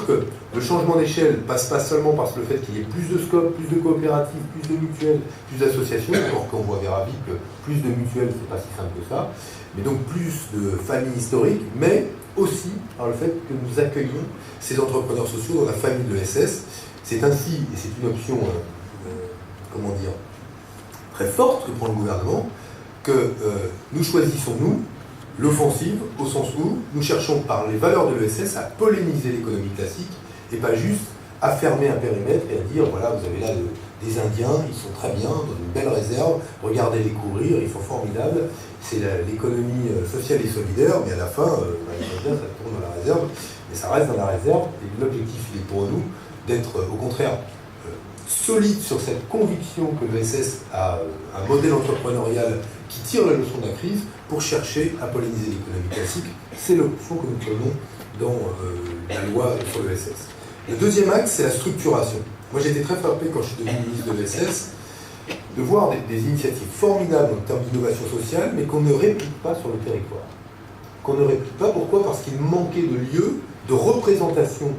que le changement d'échelle passe pas seulement par le fait qu'il y ait plus de scope, plus de coopératives, plus de mutuelles, plus d'associations, encore qu'on voit verra vite que plus de mutuelles, c'est pas si simple que ça, mais donc plus de familles historiques, mais aussi par le fait que nous accueillons ces entrepreneurs sociaux dans la famille de l'ESS. C'est ainsi, et c'est une option, comment dire, très forte que prend le gouvernement, que nous choisissons, nous, l'offensive, au sens où nous cherchons par les valeurs de l'ESS à polémiser l'économie classique et pas juste à fermer un périmètre et à dire voilà, vous avez là des Indiens, ils sont très bien, dans une belle réserve, regardez-les courir, ils sont formidables, c'est l'économie sociale et solidaire, mais à la fin, ça tourne dans la réserve, mais ça reste dans la réserve, et l'objectif il est pour nous d'être au contraire solide sur cette conviction que l'ESS a un modèle entrepreneurial qui tire la leçon de la crise pour chercher à polliniser l'économie classique. C'est l'option que nous prenons dans la loi sur l'ESS. Le deuxième axe, c'est la structuration. Moi, j'ai été très frappé quand je suis devenu ministre de l'ESS de voir des initiatives formidables en termes d'innovation sociale, mais qu'on ne réplique pas sur le territoire. Qu'on ne réplique pas, pourquoi? Parce qu'il manquait de lieux de représentation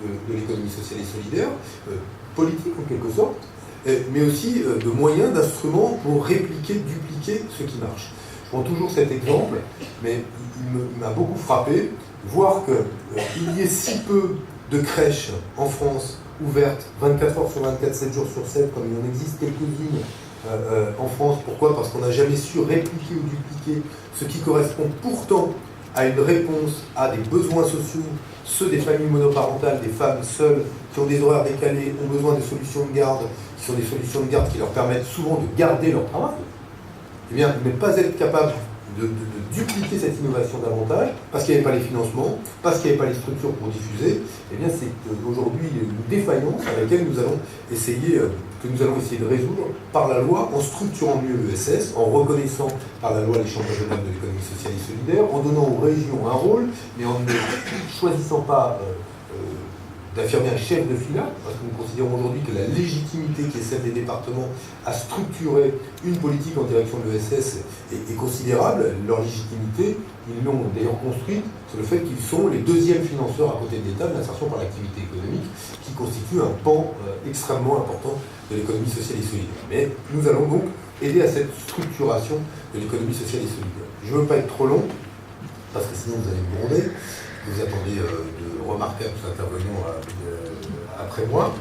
de l'économie sociale et solidaire, politique en quelque sorte, mais aussi de moyens, d'instruments pour répliquer, dupliquer ce qui marche. Je prends toujours cet exemple, mais il m'a beaucoup frappé, voir qu'il y ait si peu de crèches en France ouvertes 24 heures sur 24, 7 jours sur 7, comme il en existe quelques-unes en France. Pourquoi? Parce qu'on n'a jamais su répliquer ou dupliquer ce qui correspond pourtant à une réponse à des besoins sociaux, ceux des familles monoparentales, des femmes seules qui ont des horaires décalés, ont besoin de solutions de garde, qui sont des solutions de garde qui leur permettent souvent de garder leur travail. Eh bien, ne pas être capable de dupliquer cette innovation davantage, parce qu'il n'y avait pas les financements, parce qu'il n'y avait pas les structures pour diffuser, eh bien c'est aujourd'hui une défaillance à laquelle nous allons essayer de résoudre par la loi, en structurant mieux l'ESS, en reconnaissant par la loi les chambres régionales de l'économie sociale et solidaire, en donnant aux régions un rôle, mais en ne choisissant pas d'affirmer un chef de fila, parce que nous considérons aujourd'hui que la légitimité qui est celle des départements à structurer une politique en direction de l'ESS est considérable. Leur légitimité, ils l'ont d'ailleurs construite sur le fait qu'ils sont les deuxièmes financeurs à côté de l'État de l'insertion par l'activité économique, qui constitue un pan extrêmement important de l'économie sociale et solidaire. Mais nous allons donc aider à cette structuration de l'économie sociale et solidaire. Je ne veux pas être trop long, parce que sinon vous allez me gronder. Vous attendez de remarquables intervenants après moi.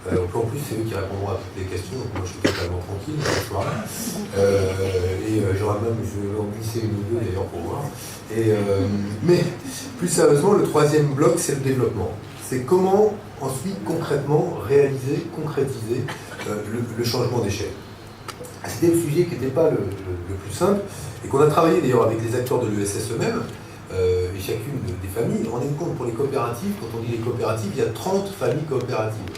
En plus, c'est eux qui répondront à toutes les questions, donc moi je suis totalement tranquille ce soir-là. Je vais en glisser une ou deux d'ailleurs pour voir. Mais plus sérieusement, le troisième bloc, c'est le développement. C'est comment ensuite concrètement réaliser, concrétiser le changement d'échelle. C'était le sujet qui n'était pas le plus simple, et qu'on a travaillé d'ailleurs avec les acteurs de l'ESS eux-mêmes, et chacune des familles. Rendez-vous compte, pour les coopératives, quand on dit les coopératives, il y a 30 familles coopératives.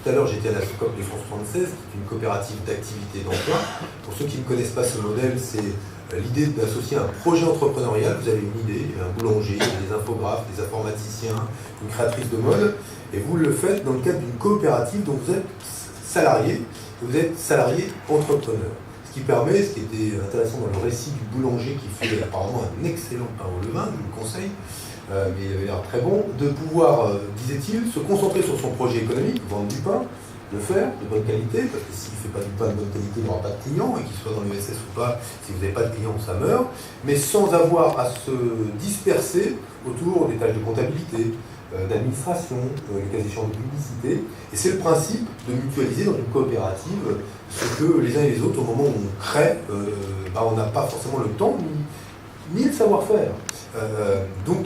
Tout à l'heure, j'étais à la SOCOP de France 36, qui est une coopérative d'activité et d'emploi. Pour ceux qui ne connaissent pas ce modèle, c'est l'idée d'associer un projet entrepreneurial. Vous avez une idée, un boulanger, des infographes, des informaticiens, une créatrice de mode, et vous le faites dans le cadre d'une coopérative dont vous êtes salarié, et vous êtes salarié entrepreneur. Ce qui permet, ce qui était intéressant dans le récit du boulanger qui fait apparemment un excellent pain au levain, je vous le conseille, mais il avait l'air très bon, de pouvoir, disait-il, se concentrer sur son projet économique, vendre du pain, le faire de bonne qualité, parce que s'il ne fait pas du pain de bonne qualité, il n'y aura pas de clients, et qu'il soit dans l'ESS ou pas, si vous n'avez pas de clients, ça meurt, mais sans avoir à se disperser autour des tâches de comptabilité, d'administration, les cas échéants de publicité. Et c'est le principe de mutualiser dans une coopérative ce que les uns et les autres, au moment où on crée, on n'a pas forcément le temps ni le savoir-faire. Donc